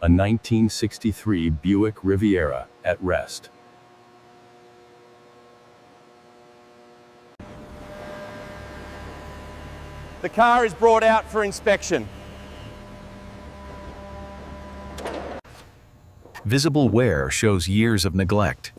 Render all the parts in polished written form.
a 1963 Buick Riviera, at rest. The car is brought out for inspection. Visible wear shows years of neglect.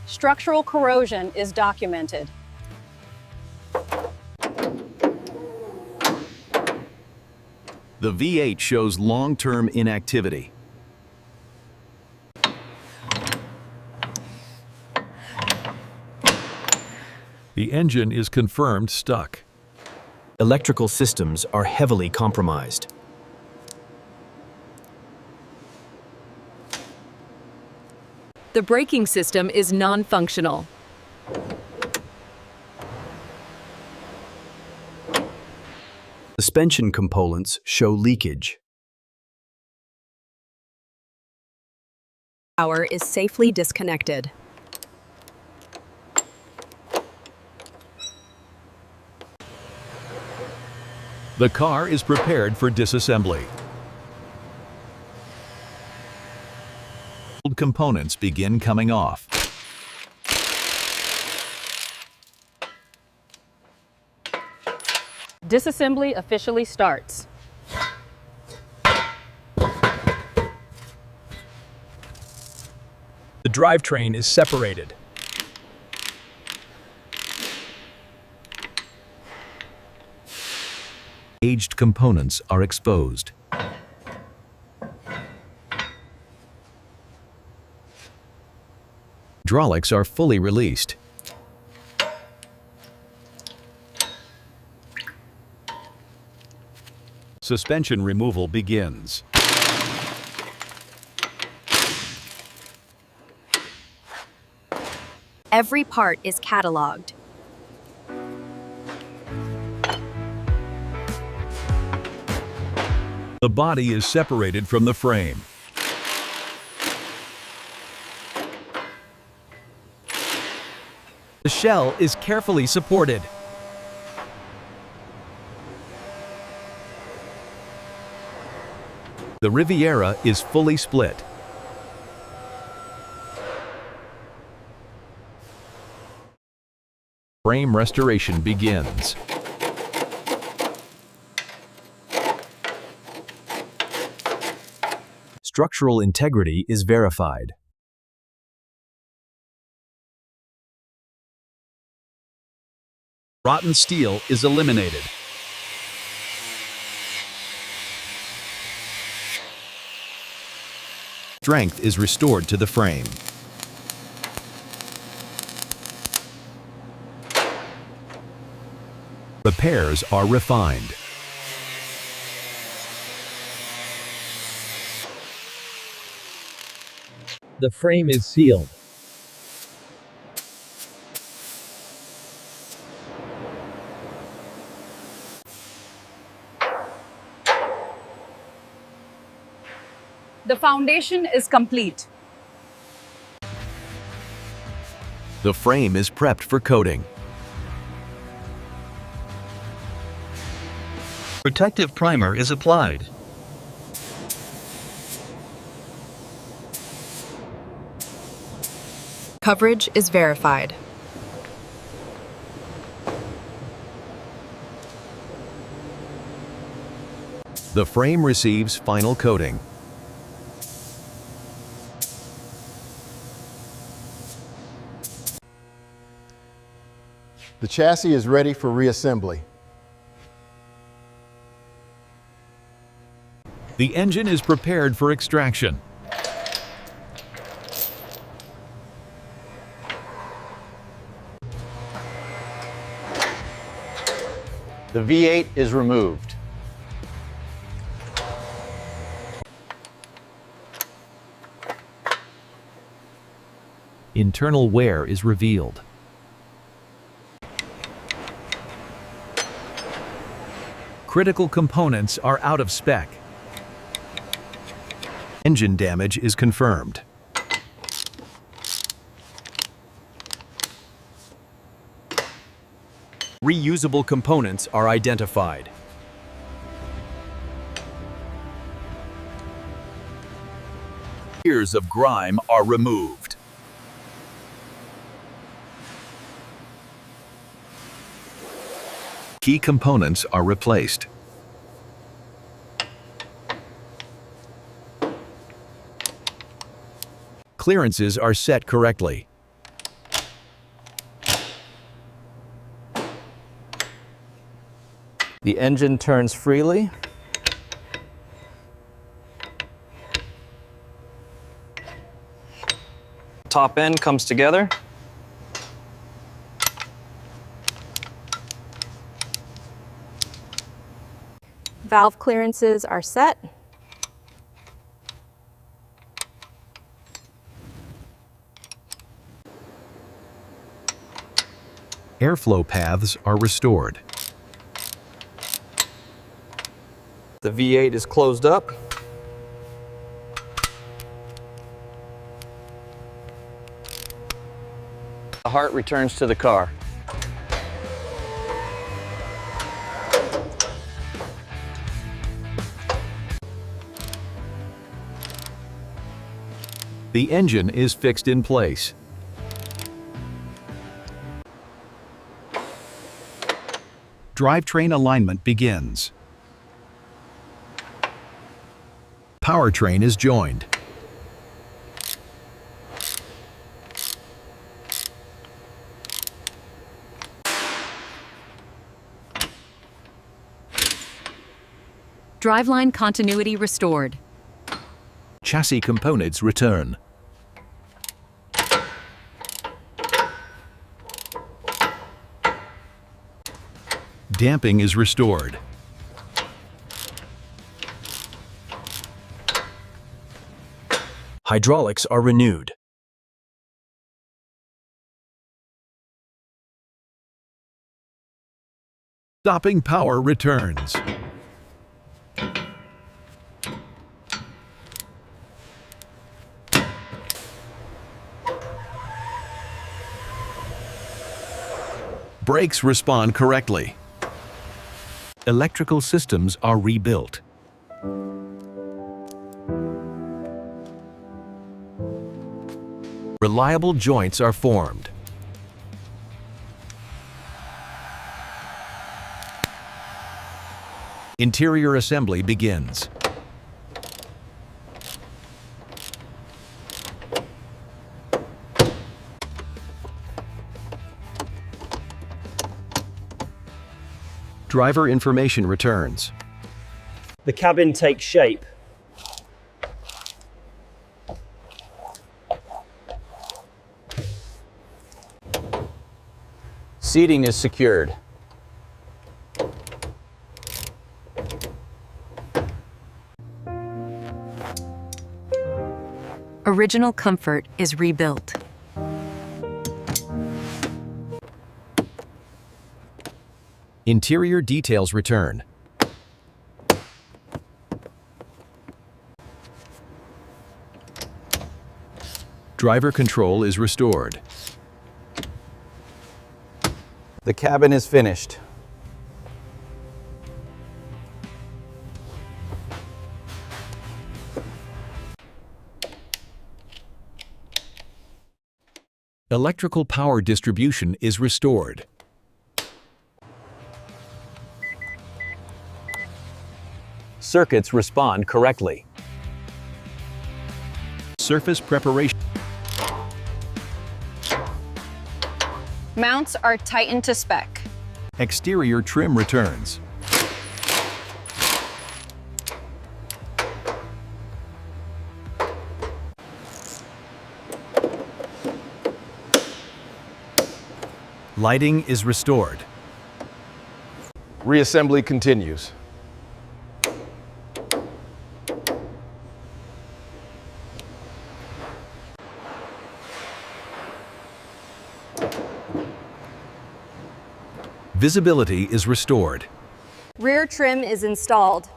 Structural corrosion is documented. The V8 shows long-term inactivity. The engine is confirmed stuck. Electrical systems are heavily compromised. The braking system is non-functional. Suspension components show leakage. Power is safely disconnected. The car is prepared for disassembly. Old components begin coming off. Disassembly officially starts. The drivetrain is separated. Aged components are exposed. Hydraulics are fully released. Suspension removal begins. Every part is cataloged. The body is separated from the frame. The shell is carefully supported. The Riviera is fully split. Frame restoration begins. Structural integrity is verified. Rotten steel is eliminated. Strength is restored to the frame. Repairs are refined. The frame is sealed. The foundation is complete. The frame is prepped for coating. Protective primer is applied. Coverage is verified. The frame receives final coating. The chassis is ready for reassembly. The engine is prepared for extraction. The V8 is removed. Internal wear is revealed. Critical components are out of spec. Engine damage is confirmed. Reusable components are identified. Layers of grime are removed. Key components are replaced. Clearances are set correctly. The engine turns freely. Top end comes together. Valve clearances are set. Airflow paths are restored. The V8 is closed up. The heart returns to the car. The engine is fixed in place. Drivetrain alignment begins. Powertrain is joined. Driveline continuity restored. Chassis components return. Damping is restored. Hydraulics are renewed. Stopping power returns. Brakes respond correctly. Electrical systems are rebuilt. Reliable joints are formed. Interior assembly begins. Driver information returns. The cabin takes shape. Seating is secured. Original comfort is rebuilt. Interior details return. Driver control is restored. The cabin is finished. Electrical power distribution is restored. Circuits respond correctly. Surface preparation. Mounts are tightened to spec. Exterior trim returns. Lighting is restored. Reassembly continues. Visibility is restored. Rear trim is installed.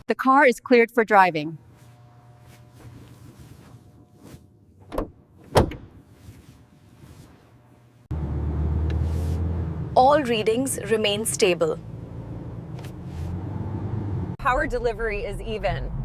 The car is cleared for driving. All readings remain stable. Power delivery is even.